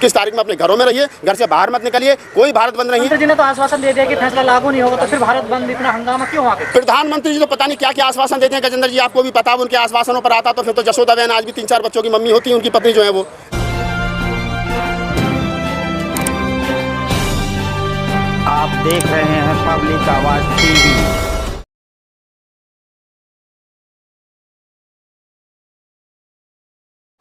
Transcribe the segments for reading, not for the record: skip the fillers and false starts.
21 तारीख में अपने घरों में रहिए, घर से बाहर मत निकलिए, कोई भारत बंद नहीं है। मंत्री जी ने तो आश्वासन दे दिया कि फैसला लागू नहीं होगा, तो फिर भारत बंद इतना हंगामा क्यों हुआ? प्रधानमंत्री जी तो पता नहीं क्या क्या आश्वासन देते हैं गजेंद्र जी, आपको भी पता है। उनके आश्वासनों पर आता तो फिर तो जशोदा बहन आज भी 3-4 बच्चों की मम्मी होती है, उनकी पत्नी जो है वो। आप देख रहे हैं पब्लिक आवाज टीवी।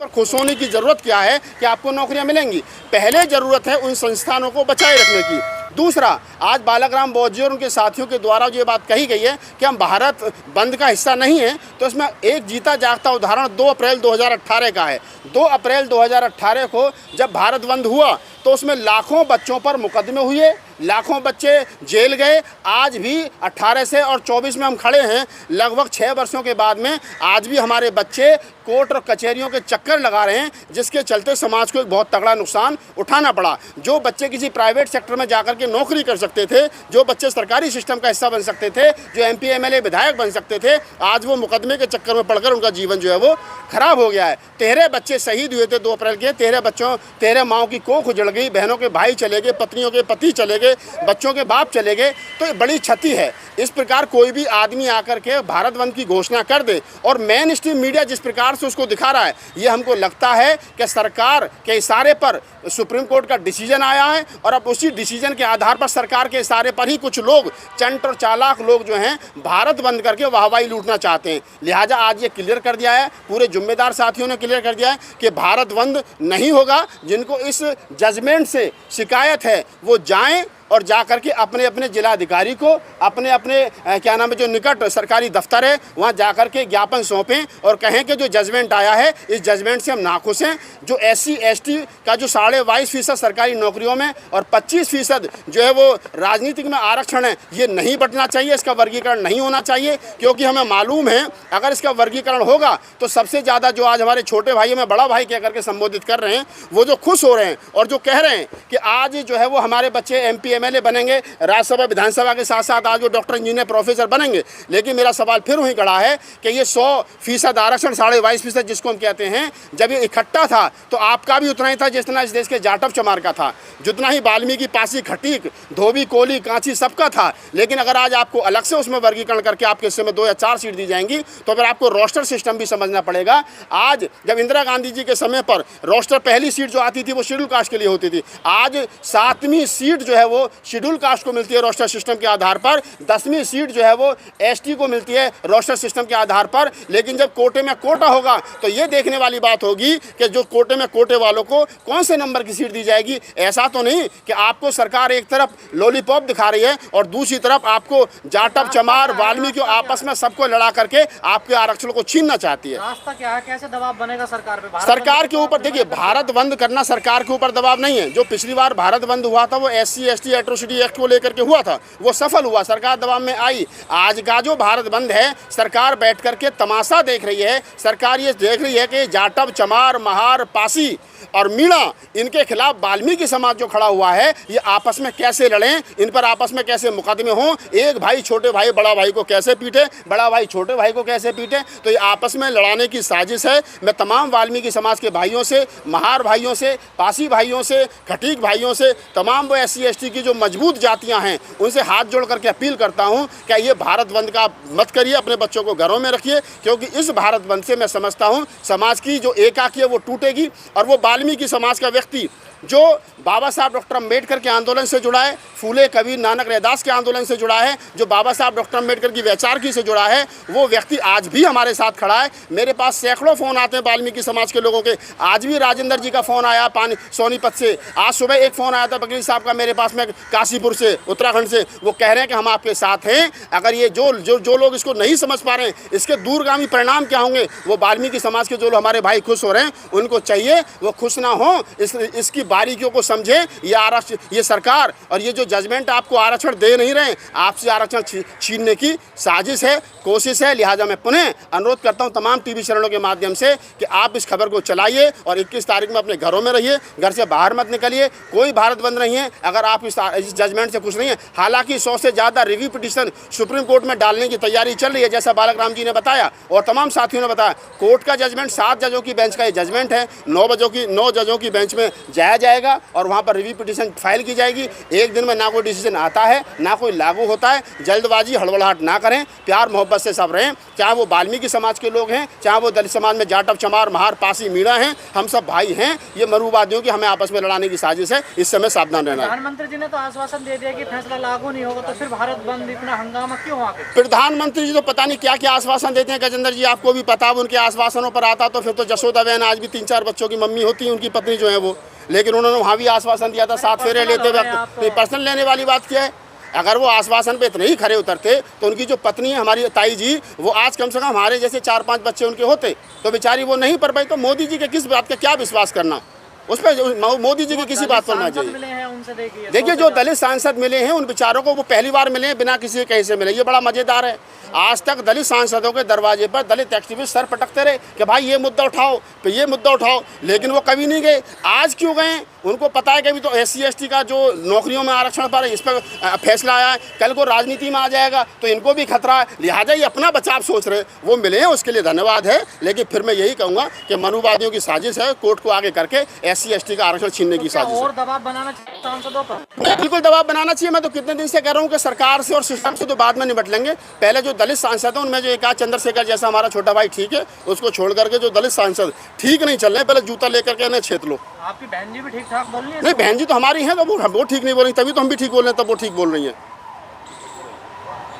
पर खुश होने की जरूरत क्या है कि आपको नौकरियां मिलेंगी। पहले जरूरत है उन संस्थानों को बचाए रखने की। दूसरा, आज बालाग्राम बोजी और उनके साथियों के द्वारा जो ये बात कही गई है कि हम भारत बंद का हिस्सा नहीं है, तो इसमें एक जीता जागता उदाहरण 2 अप्रैल 2018 का है। 2 अप्रैल 2018 को जब भारत बंद हुआ तो उसमें लाखों बच्चों पर मुकदमे हुए, लाखों बच्चे जेल गए। आज भी 18 से और 24 में हम खड़े हैं, लगभग 6 वर्षों के बाद में आज भी हमारे बच्चे कोर्ट और कचहरियों के चक्कर लगा रहे हैं, जिसके चलते समाज को एक बहुत तगड़ा नुकसान उठाना पड़ा। जो बच्चे किसी प्राइवेट सेक्टर में जाकर के नौकरी कर सकते थे, जो बच्चे सरकारी सिस्टम का हिस्सा बन सकते थे, जो MP MLA विधायक बन सकते थे, आज वो मुकदमे के चक्कर में पड़कर उनका जीवन जो है वो खराब हो गया है। 13 बच्चे शहीद हुए थे 2 अप्रैल के। 13 माओं की कोख उजड़ गई, बहनों के भाई चले गए, पत्नियों के पति चले गए, बच्चों के बाप चले गए। तो ये बड़ी क्षति है। इस प्रकार कोई भी आदमी आकर के भारत बंद की घोषणा कर दे और मेन स्ट्रीम मीडिया जिस प्रकार से उसको दिखा रहा है, ये हमको लगता है कि सरकार के इशारे पर सुप्रीम कोर्ट का डिसीजन आया है और अब उसी डिसीजन के आधार पर सरकार के इशारे पर ही कुछ लोग, चंट और चालाक लोग जो हैं, भारत बंद करके वाहवाही लूटना चाहते हैं। लिहाजा आज ये क्लियर कर दिया है, पूरे जिम्मेदार साथियों ने क्लियर कर दिया है कि भारत बंद नहीं होगा। जिनको इस जजमेंट से शिकायत है वो जाएं और जा करके अपने अपने जिलाधिकारी को, अपने अपने क्या नाम है, जो निकट सरकारी दफ्तर है वहाँ जा करके ज्ञापन सौंपें और कहें कि जो जजमेंट आया है इस जजमेंट से हम नाखुश हैं। जो SC ST का जो 22.5% सरकारी नौकरियों में और 25% जो है वो राजनीतिक में आरक्षण है, ये नहीं बंटना चाहिए, इसका वर्गीकरण नहीं होना चाहिए। क्योंकि हमें मालूम है अगर इसका वर्गीकरण होगा तो सबसे ज़्यादा जो आज हमारे छोटे भाई में बड़ा भाई कह करके संबोधित कर रहे हैं, वो जो खुश हो रहे हैं और जो कह रहे हैं कि आज जो है वो हमारे बच्चे MP MLA बनेंगे, राज्यसभा विधानसभा के साथ साथ आज वो डॉक्टर इंजीनियर प्रोफेसर बनेंगे। लेकिन मेरा सवाल फिर वहीं खड़ा है कि ये 100% आरक्षण 22.5% जिसको हम कहते हैं, जब ये इकट्ठा था तो आपका भी उतना ही था जितना इस देश के जाटव चमार का था, जितना ही वाल्मीकि, पासी, खटीक, धोबी, कोली, कांची सबका था। लेकिन अगर आज आपको अलग से उसमें वर्गीकरण करके आपके हिस्से में 2 या 4 सीट दी जाएंगी तो फिर आपको रोस्टर सिस्टम भी समझना पड़ेगा। आज जब इंदिरा गांधी जी के समय पर रोस्टर पहली सीट जो आती थी वो शेड्यूल कास्ट के लिए होती थी, आज 7वीं सीट जो है वो शेड्यूल कास्ट को मिलती है रोस्टर सिस्टम के आधार पर, 10वीं सीट जो है वो ST को मिलती है रोस्टर सिस्टम के आधार पर। लेकिन जब कोटे में कोटा होगा तो ये देखने वाली बात होगी कि जो कोटे में कोटे वालों को कौन से नंबर की सीट दी जाएगी। ऐसा तो नहीं कि आपको सरकार एक तरफ लॉलीपॉप दिखा रही है और दूसरी तरफ आपको जाटव, चमार, वाल्मीकि आपस में सबको लड़ा करके आपके आरक्षण को छीनना चाहती है। रास्ता क्या है, कैसे दबाव बनेगा सरकार पे? सरकार के ऊपर देखिए, भारत बंद करना सरकार के ऊपर दबाव नहीं है। जो पिछली बार भारत बंद हुआ था वो SC ST एट्रोसिटी एक्ट को लेकर के हुआ था, वो सफल हुआ, सरकार दबाव में आई। आज का जो भारत बंद है, सरकार बैठ करके तमाशा देख रही है। सरकार ये देख रही है कि जाटव, चमार, महार, पासी और मीणा, इनके खिलाफ वाल्मीकि समाज जो खड़ा हुआ है, ये आपस में कैसे लड़ें, इन पर आपस में कैसे मुकदमे हों, एक भाई छोटे भाई बड़ा भाई को कैसे पीटे, बड़ा भाई छोटे भाई को कैसे पीटे। तो ये आपस में लड़ाने की साजिश है। मैं तमाम वाल्मीकि समाज के भाइयों से, महार भाइयों से, पासी भाइयों से, खटीक भाइयों से, तमाम वो SC ST की जो मजबूत जातियां हैं, उनसे हाथ जोड़ करके अपील करता हूं कि ये भारत बंद का मत करिए, अपने बच्चों को घरों में रखिए। क्योंकि इस भारत बंद से मैं समझता हूं समाज की जो एकाकी है वो टूटेगी और वो वाल्मीकि समाज का व्यक्ति जो बाबा साहब डॉक्टर अम्बेडकर के आंदोलन से जुड़ा है, फूले, कबीर, नानक, रैदास के आंदोलन से जुड़ा है, जो बाबा साहब डॉक्टर अम्बेडकर की वैचारिकी से जुड़ा है, वो व्यक्ति आज भी हमारे साथ खड़ा है। मेरे पास सैकड़ों फ़ोन आते हैं वाल्मीकि समाज के लोगों के। आज भी राजेंद्र जी का फ़ोन आया सोनीपत से, आज सुबह एक फ़ोन आया था वकील साहब का मेरे पास में काशीपुर से, उत्तराखंड से। वो कह रहे हैं कि हम आपके साथ हैं। अगर ये जो लोग इसको नहीं समझ पा रहे हैं, इसके दूरगामी परिणाम क्या होंगे, वो वाल्मीकि समाज के जो हमारे भाई खुश हो रहे हैं उनको चाहिए वो खुश ना हो, इसकी बारीकियों को समझें। ये आरक्षण, ये सरकार और ये जो जजमेंट आपको आरक्षण दे नहीं रहे हैं, आपसे आरक्षण छीनने की साजिश है, कोशिश है। लिहाजा मैं पुनः अनुरोध करता हूं तमाम टीवी चैनलों के माध्यम से कि आप इस खबर को चलाइए और 21 तारीख में अपने घरों में रहिए, घर से बाहर मत निकलिए। कोई भारत बंद नहीं है अगर आप इस जजमेंट से खुश नहीं है। हालांकि 100 से ज़्यादा रिव्यू पिटीशन सुप्रीम कोर्ट में डालने की तैयारी चल रही है, जैसा बालक जी ने बताया और तमाम साथियों ने बताया। कोर्ट का जजमेंट 7 जजों की बेंच का ये जजमेंट है, 9 जजों की बेंच में जायज़ जाएगा और वहाँ पर रिव्यू पिटीशन फाइल की जाएगी। एक दिन में ना कोई डिसीजन आता है, ना कोई लागू होता है। जल्दबाजी, हड़बड़ाहट ना करें, प्यार मोहब्बत से सब रहें। चाहे वो वाल्मीकि समाज के लोग हैं, चाहे वो दलित समाज में जाटव, चमार, महार, पासी, मीणा हैं, हम सब भाई हैं। ये मरूवादियों की हमें आपस में लड़ाने की साजिश है, इस समय सावधान रहना है। प्रधानमंत्री जी ने तो आश्वासन दे दिया कि फैसला लागू नहीं होगा, तो फिर भारत बंद इतना हंगामा क्यों आगे? प्रधानमंत्री जी तो पता नहीं क्या क्या आश्वासन देते हैं गजेंद्र जी, आपको भी पता है। उनके आश्वासनों पर आता तो फिर तो जशोदा बहन आज भी 3-4 बच्चों की मम्मी होती है, उनकी पत्नी जो है वो। लेकिन उन्होंने वहाँ भी आश्वासन दिया था 7 फेरे लेते वक्त। तो पर्सनल लेने वाली बात क्या है? अगर वो आश्वासन पे इतने ही खरे उतरते तो उनकी जो पत्नी है हमारी ताई जी, वो आज कम से कम हमारे जैसे 4-5 बच्चे उनके होते, तो बेचारी वो नहीं पढ़ पाई। तो मोदी जी के किस बात का क्या विश्वास करना, उस पर मोदी जी की किसी बात पर ना चाहिए। मिले हैं उनसे, देखिए जो दलित सांसद मिले हैं उन बेचारों को वो पहली बार मिले हैं, बिना किसी कहीं से मिले। ये बड़ा मज़ेदार है। आज तक दलित सांसदों के दरवाजे पर दलित एक्टिविस्ट सर पटकते रहे कि भाई ये मुद्दा उठाओ, तो ये मुद्दा उठाओ, लेकिन वो कभी नहीं गए। आज क्यों गए? उनको पता है कि अभी तो SC ST का जो नौकरियों में आरक्षण पर इस पर फैसला आया है, कल को राजनीति में आ जाएगा तो इनको भी खतरा है। लिहाजा ये अपना बचाव सोच रहे, वो मिले हैं उसके लिए धन्यवाद है। लेकिन फिर मैं यही कहूँगा कि मनुवादियों की साजिश है, कोर्ट को आगे करके SC ST का आरक्षण छीनने की साजिश है। और दबाव बनाना चाहिए सांसदों पर? बिल्कुल दबाव बनाना चाहिए। मैं तो कितने दिन से कह रहा हूँ कि सरकार से और सिस्टम से तो बाद में निपट लेंगे। पहले जो दलित सांसद हैं उनमें जो एक चंद्रशेखर जैसा हमारा छोटा भाई ठीक है, उसको छोड़ करके जो दलित सांसद ठीक नहीं चल रहे, पहले जूता लेकर के इन्हें छेद लो। आपकी बहन जी भी ठीक ठाक बोल रही है? नहीं, बहन जी तो हमारी हैं, तो वो ठीक नहीं बोल रही, तभी तो हम भी ठीक बोल रहे हैं, तब वो ठीक बोल रही हैं।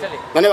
चलिए, धन्यवाद।